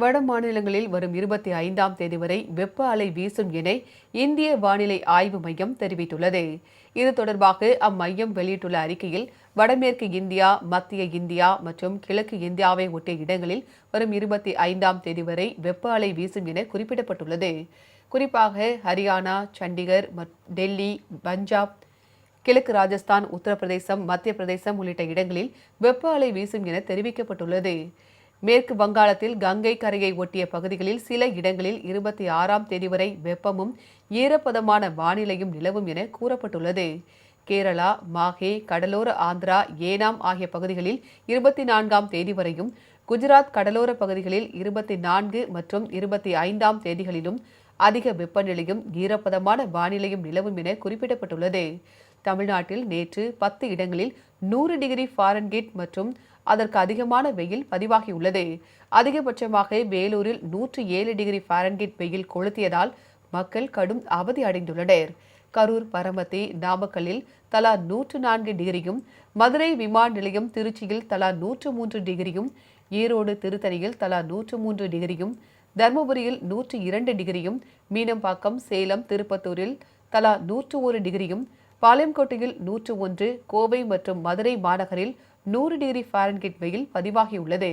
வட மாநிலங்களில் வரும் 25ஆம் தேதி வரை வெப்ப அலை வீசும் என இந்திய வானிலை ஆய்வு மையம் தெரிவித்துள்ளது. இது தொடர்பாக அம்மையம் வெளியிட்டுள்ள அறிக்கையில், வடமேற்கு இந்தியா, மத்திய இந்தியா மற்றும் கிழக்கு இந்தியாவை ஒட்டிய இடங்களில் வரும் 25ஆம் தேதி வரை வெப்ப அலை வீசும் என குறிப்பிடப்பட்டுள்ளது. குறிப்பாக ஹரியானா, சண்டிகர், டெல்லி, பஞ்சாப், கிழக்கு ராஜஸ்தான், உத்தரப்பிரதேசம், மத்திய பிரதேசம் உள்ளிட்ட இடங்களில் வெப்ப அலை வீசும் என தெரிவிக்கப்பட்டுள்ளது. மேற்கு வங்காளத்தில் கங்கை கரையை ஒட்டிய பகுதிகளில் சில இடங்களில் 26ஆம் தேதி வரை வெப்பமும் ஈரப்பதமான வானிலையும் நிலவும் என கூறப்பட்டுள்ளது. கேரளா, மாஹே, கடலோர ஆந்திரா, ஏனாம் ஆகிய பகுதிகளில் 24ஆம் தேதி வரையும், குஜராத் கடலோர பகுதிகளில் 24 மற்றும் 25ஆம் தேதிகளிலும் அதிக வெப்பநிலையும் ஈரப்பதமான வானிலையும் நிலவும் என குறிப்பிடப்பட்டுள்ளது. தமிழ்நாட்டில் நேற்று 10 இடங்களில் 100 டிகிரி ஃபாரன்ஹீட் மற்றும் அதற்கு அதிகமான வெயில் பதிவாகியுள்ளது. அதிகபட்சமாக வேலூரில் 107 டிகிரி ஃபாரன்ஹீட் வெயில் கொளுத்தியதால் மக்கள் கடும் அவதி அடைந்துள்ளனர். கரூர், பரமத்தி, நாமக்கல்லில் தலா 104 டிகிரியும், மதுரை விமான நிலையம் திருச்சியில் தலா 103 டிகிரியும், ஈரோடு திருத்தணியில் தலா 103 டிகிரியும், தருமபுரியில் 102 டிகிரியும், மீனம்பாக்கம், சேலம், திருப்பத்தூரில் தலா 101 டிகிரியும், பாளையங்கோட்டையில் 101, கோவை மற்றும் மதுரை மாநகரில் 100 டிகிரி ஃபாரன்ஹீட் வெயில் பதிவாகியுள்ளது.